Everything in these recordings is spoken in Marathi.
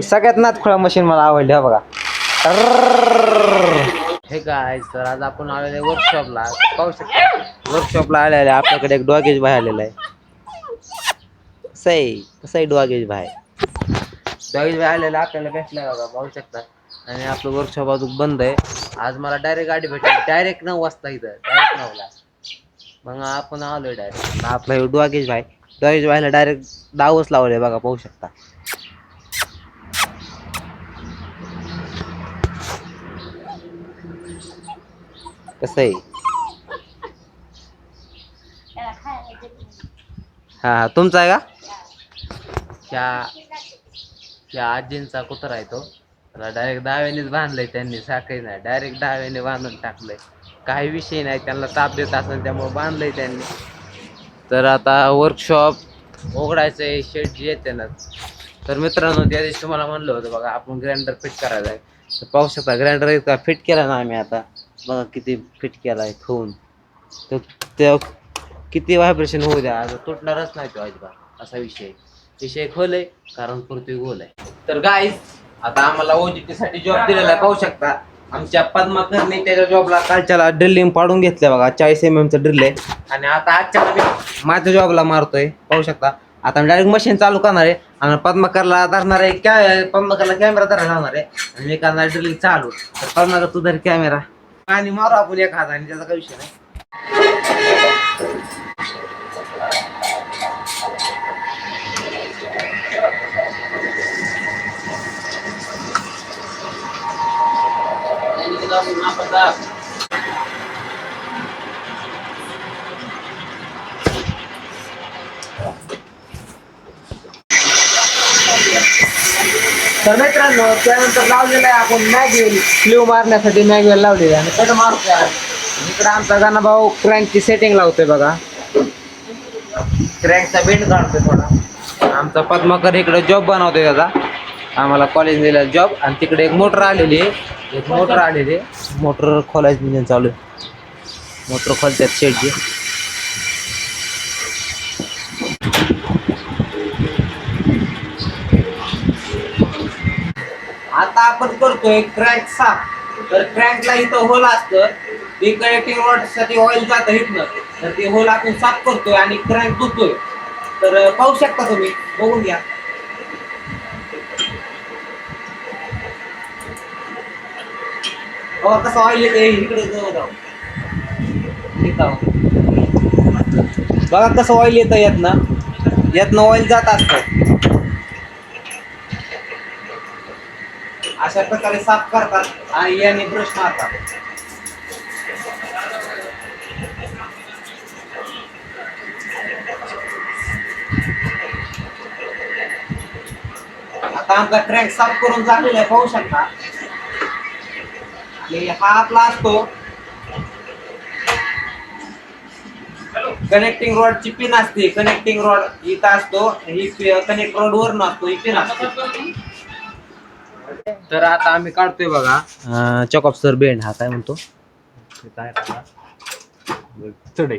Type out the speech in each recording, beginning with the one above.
सगळ्यात नादखुळा मशीन मला आवडली हा बघा. हे काय तर आज आपण आलेले वर्कशॉपला पाहू शकता. वर्कशॉपला आलेले आपल्याकडे एक डॉगेज भाई आलेला आहे. कसं आहे डॉगेज भाई आलेला आपल्याला भेटलाय बघा पाहू शकता. आणि आपलं वर्कशॉप अजून बंद आहे. आज मला डायरेक्ट गाडी भेटली डायरेक्ट 9 वाजता इथं डायरेक्ट 9ला. मग आपण आलोय डायरेक्ट आपला डॉगेज भाईला डायरेक्ट डावच लावले बघा पाहू शकता. कसं आहे हा तुमचा आहे का त्या आजींचा कुत्रा आहे तो. त्याला डायरेक्ट डाव्यानेच बांधलंय त्यांनी साखळी नाही डायरेक्ट डाव्याने बांधून टाकलंय. काही विषय नाही त्यांना ताप देत असेल त्यामुळे बांधलंय त्यांनी. तर आता वर्कशॉप उघडायचंय शेड जी येते ना. तर मित्रांनो त्या दिवशी तुम्हाला म्हणलं होतं बघा आपण ग्राइंडर फिट करायला आहे. तर पाहू शकता ग्राइंडर इतका फिट केला ना आम्ही आता बघा किती फिट केलाय ठेवून. तर त्या किती व्हायब्रेशन होऊ द्या आता तुटणारच नाही तो अजिबात असा विषय खोल आहे कारण पृथ्वी गोल आहे. तर गाईज आता आम्हाला ओजीटी साठी जॉब दिलेला आहे पाहू शकता. आमच्या पद्माकरने त्याच्या जॉबला कालच्याला ड्रिलिंग पाडून घेतलं बघा 40 mm चं ड्रिल आहे. आणि आता आजच्या मी माझ्या जॉबला मारतोय पाहू शकता. आता मी डायरेक्ट मशीन चालू करणार आहे आणि पद्माकरला धरणार आहे पद्माकरला कॅमेरा धरायला लावणार आहे आणि मी करणार ड्रिलिंग चालू. तर पद्माकर तू धर कॅमेरा आणि मारू आपण एक हाताने त्याचा काही विषय नाही. तर मित्रांनो त्यानंतर लावलेलं आहे आपण मॅगवेल फ्ल्यू मारण्यासाठी मॅगवेल लावलेली आहे आणि कट मारतोय. इकडे आमचा गाणा भाऊ क्रँकची सेटिंग लावतोय बघा. क्रँकचा बेंड काढतोय थोडा. आमचा पद्माकर इकडे जॉब बनवतोय त्याचा आम्हाला कॉलेज दिलेला जॉब. आणि तिकडे एक मोटर आलेली आहे मोटर खोलायचं इंजिन चालू आहे. मोटर खोलतात शेडची. आता आपण करतोय क्रँक साफ. तर क्रँकला इथं होल असतं ते कनेक्टिंग रॉड साठी ऑइल जातं इथनं. तर ते होल आपण साफ करतोय आणि क्रँक धुतोय. तर पाहू शकता तुम्ही बघून घ्या. कसं ऑइल येते इकडे बघा कसं ऑइल येतं यातनं ऑइल जात असतं. अशा प्रकारे साफ करतात आणि याने ब्रश मारतात. आता आमचा क्रँक साफ करून झालेला आहे पाहू शकता. आणि हा आपला असतो कनेक्टिंग रॉडची पिन असते. कनेक्टिंग रॉड इथं असतो ही कनेक्ट रॉड वर नसतो ही पिन असते. तर आता आम्ही काढतोय बघा चॉकअपसर बेंड. हा काय म्हणतो चढे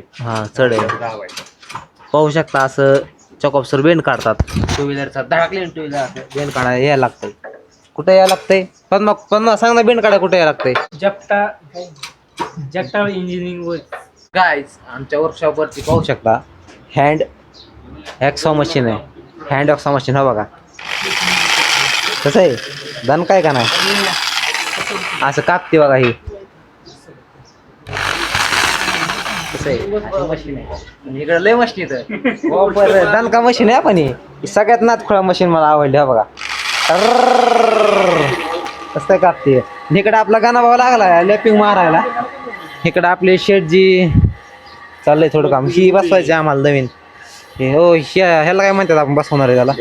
पाहू शकता असं चॉकअपसर बेंड काढतात. टू व्हीलरचा धडकले टू व्हीलर बेंड काढायला यायला लागतंय. कुठे यायला लागतंय पद्मा सांग ना बेंड काढायला कुठे यायला लागतंय. Jagtap engineering work. गाईज आमच्या वर्कशॉप वरती पाहू शकता हँड एक्सॉ मशीन आहे. हँड एक्सॉ मशीन हा बघा कसं आहे दण काय का नाही असं कापते बघा ही कसं आहे मशीन आहे. इकडे लय मशीन इथं दणका मशीन आहे. पण ही सगळ्यात नादखुळा मशीन मला आवडली हा बघा. कसं काय कापते. इकडे आपला गाणा भाऊ लागला लॅपिंग मारायला. इकडं आपले शेट जी चाललंय थोडं काम ही बसवायची आम्हाला नवीन. हो ह्याला काय म्हणतात आपण बसवणार आहे त्याला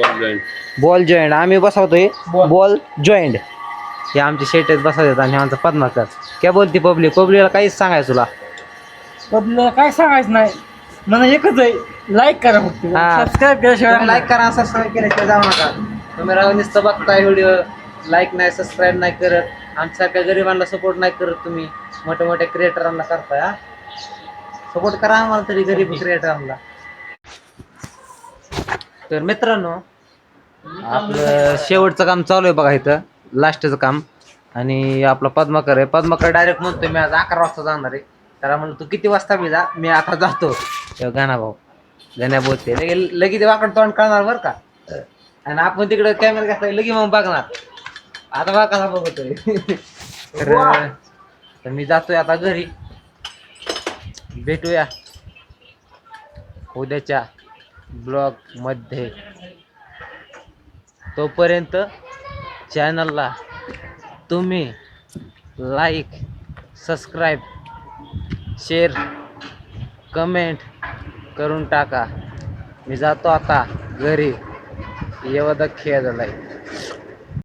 बॉल जॉईंट. आम्ही बसवतोय बॉल जॉईंट. हे आमचे शेट आहेत बसवतात आणि आमचा पद्माकर काय बोलते पब्लिकला काहीच सांगायचं तुला. पब्लिकला काय सांगायचं नाही मला एकच आहे लाईक करा फक्त. सबस्क्राईब केल्याशिवाय लाईक करा सबस्क्राईब केल्याशिवाय जाऊ नका. तुम्ही राहून नुसतं बघताय व्हिडिओ लाईक नाही सबस्क्राईब नाही करत. आमच्यासारख्या गरिबांना सपोर्ट नाही करत तुम्ही. मोठ्या मोठ्या क्रिएटरांना करताय. सपोर्ट करा आम्हाला तरी गरीब क्रिएटरांना. तर मित्रांनो आपलं शेवटचं काम चालू आहे बघा इथं, लास्टचं काम. आणि आपला पद्माकर आहे. पद्माकर डायरेक्ट म्हणतोय मी आज 11 वाजता जाणार आहे. त्याला म्हणलं तू किती वाजता बी जा, मी आता जातो. गाणा भाऊ गाण्या बोलते लगेच वाकड तोंड कळणार बरं का. आणि आपण तिकडे कॅमेरा घातला लगे मग बघणार आता बघा कसा बघतोय. तर मी जातोय आता घरी. भेटूया उद्याच्या ब्लॉग मध्ये. तोपर्यंत चॅनलला तुम्ही लाईक, सबस्क्राईब, शेअर, कमेंट करून टाका. मी जातो आता घरी. एवढा खेळ झालाय.